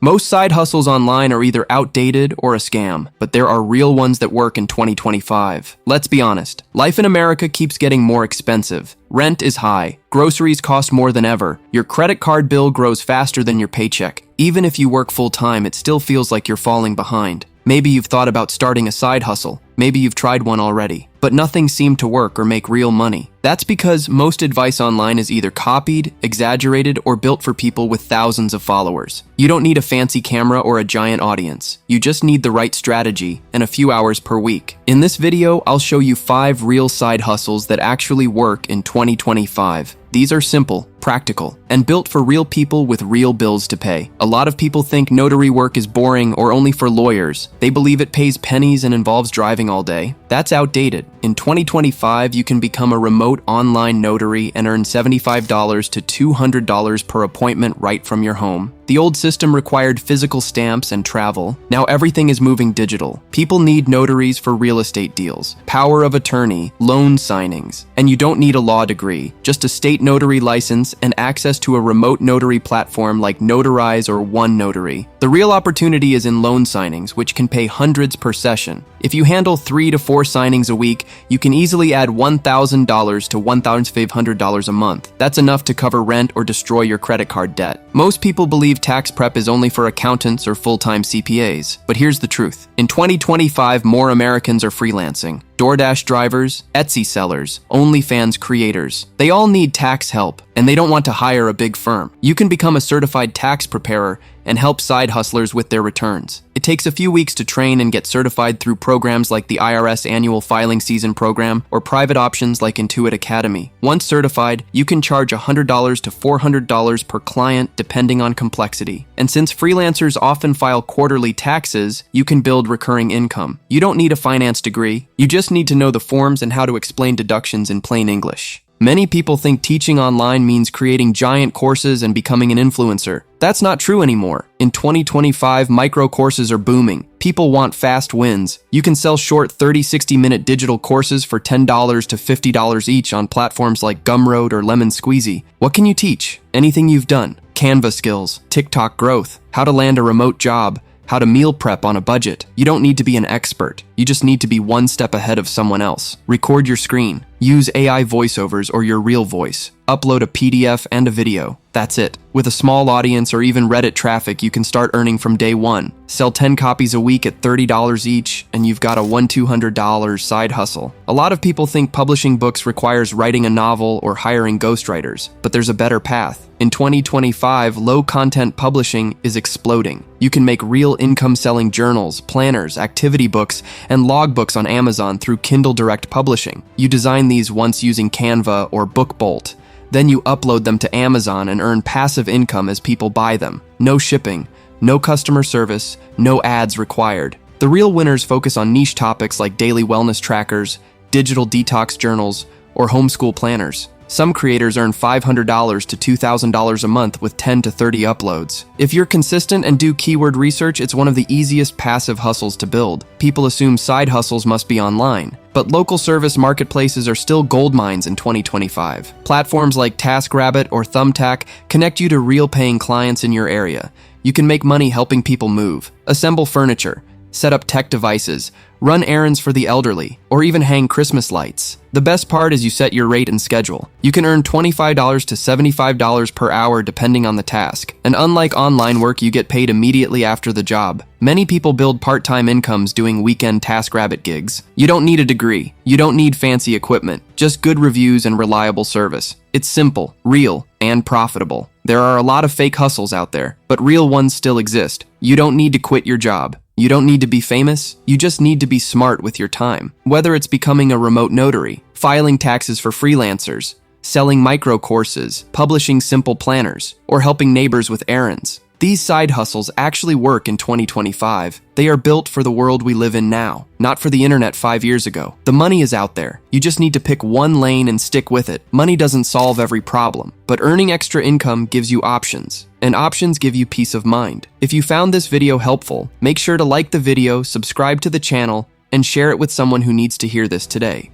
Most side hustles online are either outdated or a scam, but there are real ones that work in 2025. Let's be honest, life in America keeps getting more expensive. Rent is high, groceries cost more than ever, your credit card bill grows faster than your paycheck. Even if you work full-time, it still feels like you're falling behind. Maybe you've thought about starting a side hustle. Maybe you've tried one already, but nothing seemed to work or make real money. That's because most advice online is either copied, exaggerated, or built for people with thousands of followers. You don't need a fancy camera or a giant audience. You just need the right strategy and a few hours per week. In this video, I'll show you 5 real side hustles that actually work in 2025. These are simple, practical, and built for real people with real bills to pay. A lot of people think notary work is boring or only for lawyers. They believe it pays pennies and involves driving all day. That's outdated. In 2025, you can become a remote online notary and earn $75 to $200 per appointment right from your home. The old system required physical stamps and travel. Now everything is moving digital. People need notaries for real estate deals, power of attorney, loan signings, and you don't need a law degree, just a state notary license and access to a remote notary platform like Notarize or One Notary. The real opportunity is in loan signings, which can pay hundreds per session. If you handle 3 to 4 signings a week, you can easily add $1,000 to $1,500 a month. That's enough to cover rent or destroy your credit card debt. Most people believe tax prep is only for accountants or full-time CPAs, but here's the truth. In 2025, more Americans are freelancing. DoorDash drivers, Etsy sellers, OnlyFans creators. They all need tax help, and they don't want to hire a big firm. You can become a certified tax preparer and help side hustlers with their returns. It takes a few weeks to train and get certified through programs like the IRS Annual Filing Season Program or private options like Intuit Academy. Once certified, you can charge $100 to $400 per client depending on complexity. And since freelancers often file quarterly taxes, you can build recurring income. You don't need a finance degree. You just need to know the forms and how to explain deductions in plain English. Many people think teaching online means creating giant courses and becoming an influencer. That's not true anymore. In 2025, micro courses are booming. People want fast wins. You can sell short 30-60-minute digital courses for $10 to $50 each on platforms like Gumroad or Lemon Squeezy. What can you teach? Anything you've done. Canva skills, TikTok growth, how to land a remote job, how to meal prep on a budget. You don't need to be an expert. You just need to be one step ahead of someone else. Record your screen. Use AI voiceovers or your real voice. Upload a PDF and a video. That's it. With a small audience or even Reddit traffic, you can start earning from day one. Sell 10 copies a week at $30 each, and you've got a $1,200 side hustle. A lot of people think publishing books requires writing a novel or hiring ghostwriters, but there's a better path. In 2025, low-content publishing is exploding. You can make real income selling journals, planners, activity books, and logbooks on Amazon through Kindle Direct Publishing. You design these once using Canva or BookBolt. Then you upload them to Amazon and earn passive income as people buy them. No shipping, no customer service, no ads required. The real winners focus on niche topics like daily wellness trackers, digital detox journals, or homeschool planners. Some creators earn $500 to $2,000 a month with 10 to 30 uploads. If you're consistent and do keyword research, it's one of the easiest passive hustles to build. People assume side hustles must be online, but local service marketplaces are still gold mines in 2025. Platforms like TaskRabbit or Thumbtack connect you to real paying clients in your area. You can make money helping people move, assemble furniture, set up tech devices, run errands for the elderly, or even hang Christmas lights. The best part is you set your rate and schedule. You can earn $25 to $75 per hour depending on the task. And unlike online work, you get paid immediately after the job. Many people build part-time incomes doing weekend TaskRabbit gigs. You don't need a degree. You don't need fancy equipment. Just good reviews and reliable service. It's simple, real, and profitable. There are a lot of fake hustles out there, but real ones still exist. You don't need to quit your job. You don't need to be famous, you just need to be smart with your time. Whether it's becoming a remote notary, filing taxes for freelancers, selling micro courses, publishing simple planners, or helping neighbors with errands. These side hustles actually work in 2025. They are built for the world we live in now, not for the internet 5 years ago. The money is out there. You just need to pick one lane and stick with it. Money doesn't solve every problem, but earning extra income gives you options, and options give you peace of mind. If you found this video helpful, make sure to like the video, subscribe to the channel, and share it with someone who needs to hear this today.